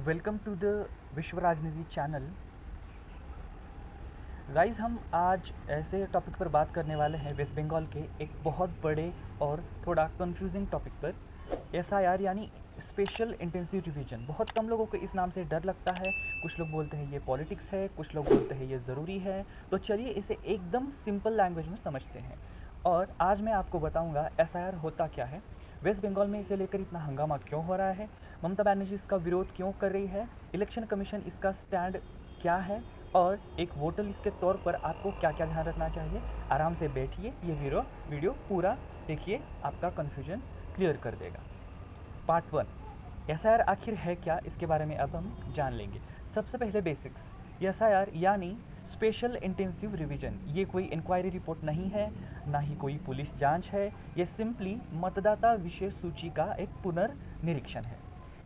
Welcome to the विश्व राजनीति channel. Guys, हम आज ऐसे टॉपिक पर बात करने वाले हैं वेस्ट बंगाल के एक बहुत बड़े और थोड़ा कंफ्यूजिंग टॉपिक पर, एसआईआर यानी स्पेशल इंटेंसिव रिवीजन। बहुत कम लोगों को इस नाम से डर लगता है। कुछ लोग बोलते हैं ये पॉलिटिक्स है, कुछ लोग बोलते हैं ये ज़रूरी है। तो चलिए इसे एकदम सिंपल लैंग्वेज में समझते हैं। और आज मैं आपको बताऊंगा एसआईआर होता क्या है, वेस्ट बंगाल में इसे लेकर इतना हंगामा क्यों हो रहा है, ममता बनर्जी इसका विरोध क्यों कर रही है, इलेक्शन कमीशन इसका स्टैंड क्या है, और एक वोटर लिस्ट के तौर पर आपको क्या क्या ध्यान रखना चाहिए। आराम से बैठिए, ये वीडियो पूरा देखिए, आपका कन्फ्यूजन क्लियर कर देगा। पार्ट 1, एसआईआर आखिर है क्या, इसके बारे में अब हम जान लेंगे। सबसे पहले बेसिक्स। एसआईआर यानी स्पेशल इंटेंसिव रिवीजन, ये कोई इंक्वायरी रिपोर्ट नहीं है, ना ही कोई पुलिस जांच है। ये सिंपली मतदाता विशेष सूची का एक पुनर्निरीक्षण है।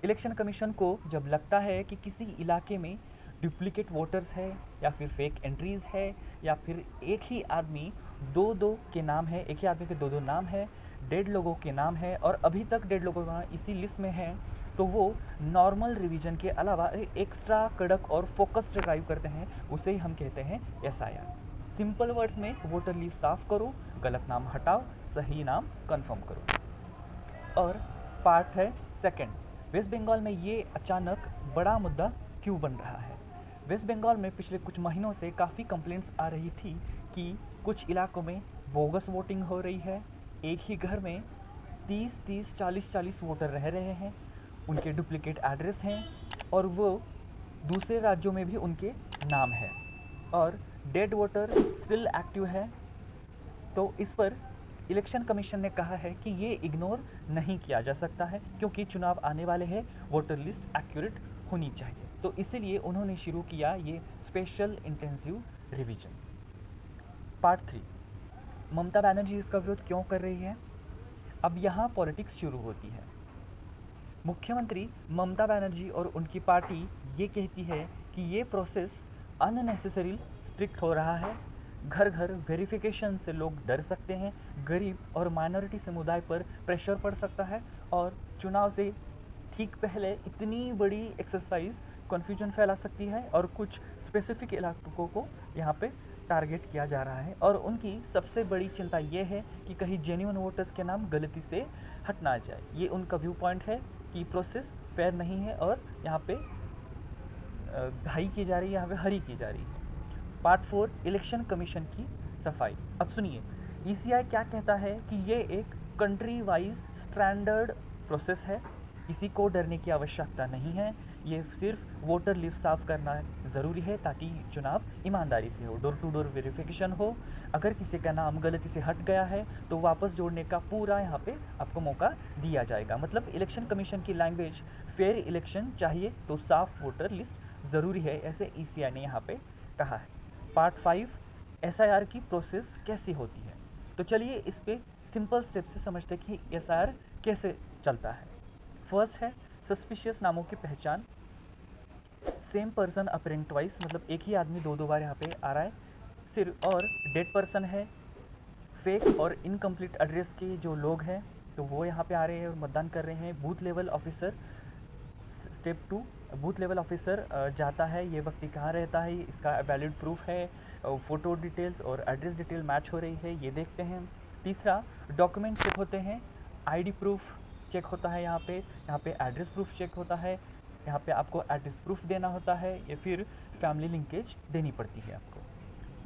इलेक्शन कमीशन को जब लगता है कि किसी इलाके में डुप्लीकेट वोटर्स है, या फिर फेक एंट्रीज़ है, या फिर एक ही आदमी दो के नाम है, एक ही आदमी के दो नाम है, डेढ़ लोगों के नाम है, और अभी तक डेढ़ लोगों का इसी लिस्ट में है, तो वो नॉर्मल रिवीजन के अलावा एक्स्ट्रा कड़क और फोकस्ड ड्राइव करते हैं। उसे ही हम कहते हैं एसआईआर। सिंपल वर्ड्स में, वोटर लिस्ट साफ करो, गलत नाम हटाओ, सही नाम कंफर्म करो। और पार्ट है सेकंड, वेस्ट बंगाल में ये अचानक बड़ा मुद्दा क्यों बन रहा है। वेस्ट बंगाल में पिछले कुछ महीनों से काफ़ी कंप्लेंट्स आ रही थी कि कुछ इलाकों में बोगस वोटिंग हो रही है। एक ही घर में 30-30, 40-40 वोटर रह रहे हैं, उनके डुप्लीकेट एड्रेस हैं, और वो दूसरे राज्यों में भी उनके नाम है, और डेड वोटर स्टिल एक्टिव है। तो इस पर इलेक्शन कमीशन ने कहा है कि ये इग्नोर नहीं किया जा सकता है, क्योंकि चुनाव आने वाले हैं, वोटर लिस्ट एक्यूरेट होनी चाहिए। तो इसीलिए उन्होंने शुरू किया ये special intensive revision. Part 3, Mamata Banerjee इसका विरोध क्यों कर रही है। अब यहाँ पॉलिटिक्स शुरू होती है। मुख्यमंत्री ममता बनर्जी और उनकी पार्टी ये कहती है कि ये प्रोसेस अननेसेसरी स्ट्रिक्ट हो रहा है, घर घर वेरिफिकेशन से लोग डर सकते हैं, गरीब और माइनॉरिटी समुदाय पर प्रेशर पड़ सकता है, और चुनाव से ठीक पहले इतनी बड़ी एक्सरसाइज कन्फ्यूजन फैला सकती है, और कुछ स्पेसिफिक इलाकों को यहाँ पे टारगेट किया जा रहा है। और उनकी सबसे बड़ी चिंता ये है कि कहीं जेन्युइन वोटर्स के नाम गलती से हट ना जाए। ये उनका व्यू पॉइंट है कि प्रोसेस फेयर नहीं है, और यहाँ पे घाई की जा रही है, यहाँ पे हरी की जा रही है। पार्ट 4, इलेक्शन कमीशन की सफाई। अब सुनिए, ईसीआई क्या कहता है कि ये एक कंट्री वाइज स्टैंडर्ड प्रोसेस है, किसी को डरने की आवश्यकता नहीं है। ये सिर्फ वोटर लिस्ट साफ करना ज़रूरी है ताकि चुनाव ईमानदारी से हो, डोर टू डोर वेरिफिकेशन हो। अगर किसी का नाम गलती से हट गया है तो वापस जोड़ने का पूरा यहाँ पे आपको मौका दिया जाएगा। मतलब इलेक्शन कमीशन की लैंग्वेज, फेयर इलेक्शन चाहिए तो साफ वोटर लिस्ट ज़रूरी है, ऐसे ईसीआई ने यहाँ पे कहा है। पार्ट 5, एसआईआर की प्रोसेस कैसी होती है। तो चलिए इस पे सिंपल स्टेप से समझते हैं कि एसआईआर कैसे चलता है। फर्स्ट है सस्पिशियस नामों की पहचान। सेम पर्सन अपरेंट ट्वाइस, मतलब एक ही आदमी दो बार यहाँ पे आ रहा है सिर्फ। और डेड पर्सन है, फेक और इनकम्प्लीट एड्रेस के जो लोग हैं तो वो यहाँ पे आ रहे हैं और मतदान कर रहे हैं। Booth level officer, step 2, booth level officer जाता है, ये व्यक्ति कहाँ रहता है, इसका वैलिड प्रूफ है, फ़ोटो डिटेल्स और एड्रेस डिटेल मैच हो रही है, ये देखते हैं। तीसरा, डॉक्यूमेंट चेक होते हैं, आईडी प्रूफ चेक होता है, यहाँ पे एड्रेस प्रूफ चेक होता है, यहाँ पे आपको एड्रेस प्रूफ देना होता है, या फिर फैमिली लिंकेज देनी पड़ती है आपको।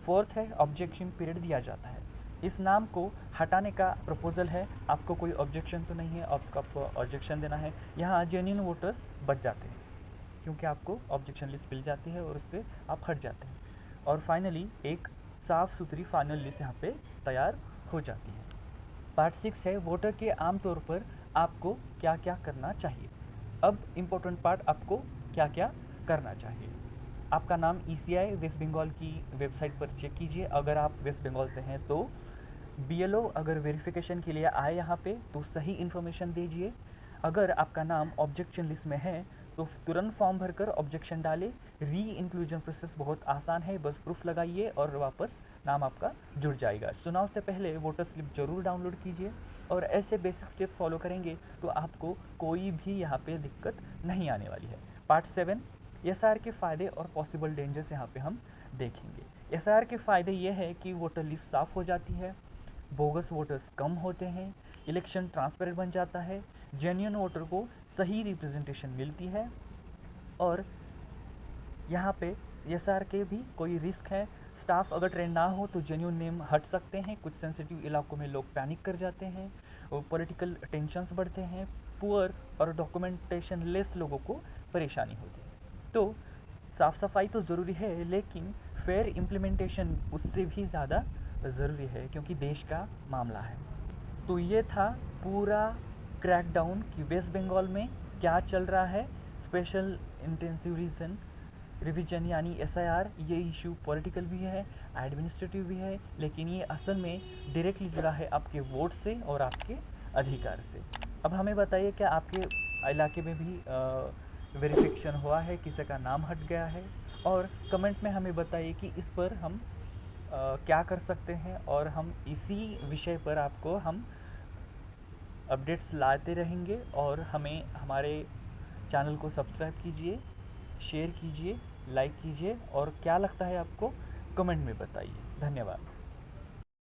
फोर्थ है ऑब्जेक्शन पीरियड दिया जाता है। इस नाम को हटाने का प्रपोजल है, आपको कोई ऑब्जेक्शन तो नहीं है, आपको ऑब्जेक्शन देना है। यहाँ जेन्युइन वोटर्स बच जाते हैं, क्योंकि आपको ऑब्जेक्शन लिस्ट मिल जाती है और उससे आप हट जाते हैं। और फाइनली एक साफ़ सुथरी फाइनल लिस्ट यहाँ पे तैयार हो जाती है। पार्ट 6 है वोटर के आम तौर पर आपको क्या क्या करना चाहिए। अब इम्पोर्टेंट पार्ट, आपको क्या क्या करना चाहिए। आपका नाम ईसीआई वेस्ट बंगाल की वेबसाइट पर चेक कीजिए, अगर आप वेस्ट बंगाल से हैं तो। बीएलओ अगर वेरिफिकेशन के लिए आए यहाँ पे तो सही इन्फॉर्मेशन दीजिए। अगर आपका नाम ऑब्जेक्शन लिस्ट में है तो तुरंत फॉर्म भरकर ऑब्जेक्शन डालें। री इंक्लूजन प्रोसेस बहुत आसान है, बस प्रूफ लगाइए और वापस नाम आपका जुड़ जाएगा। चुनाव से पहले वोटर स्लिप जरूर डाउनलोड कीजिए, और ऐसे बेसिक स्टेप फॉलो करेंगे तो आपको कोई भी यहाँ पे दिक्कत नहीं आने वाली है। पार्ट 7 एसआईआर के फ़ायदे और पॉसिबल डेंजर्स यहाँ पे हम देखेंगे। एसआईआर के फ़ायदे ये है कि वोटर लिस्ट साफ़ हो जाती है, बोगस वोटर्स कम होते हैं, इलेक्शन ट्रांसपेरेंट बन जाता है, जेन्युइन वोटर को सही रिप्रेजेंटेशन मिलती है, और यहाँ पे एसआर के भी कोई रिस्क है, स्टाफ अगर ट्रेन ना हो तो जेन्युइन नेम हट सकते हैं, कुछ सेंसिटिव इलाकों में लोग पैनिक कर जाते हैं, और पॉलिटिकल टेंशन्स बढ़ते हैं, पुअर और डॉक्यूमेंटेशन लेस लोगों को परेशानी होती है। तो साफ़ सफाई तो ज़रूरी है, लेकिन फेयर इम्प्लीमेंटेशन उससे भी ज़्यादा ज़रूरी है, क्योंकि देश का मामला है। तो ये था पूरा क्रैकडाउन कि वेस्ट बंगाल में क्या चल रहा है। स्पेशल इंटेंसिव रिवीजन यानी एसआईआर, ये इशू पॉलिटिकल भी है, एडमिनिस्ट्रेटिव भी है, लेकिन ये असल में डायरेक्टली जुड़ा है आपके वोट से और आपके अधिकार से। अब हमें बताइए, क्या आपके इलाके में भी वेरिफिकेशन हुआ है, किसी का नाम हट गया है? और कमेंट में हमें बताइए कि इस पर हम क्या कर सकते हैं, और हम इसी विषय पर आपको हम अपडेट्स लाते रहेंगे। और हमें हमारे चैनल को सब्सक्राइब कीजिए, शेयर कीजिए, लाइक कीजिए, और क्या लगता है आपको कमेंट में बताइए। धन्यवाद।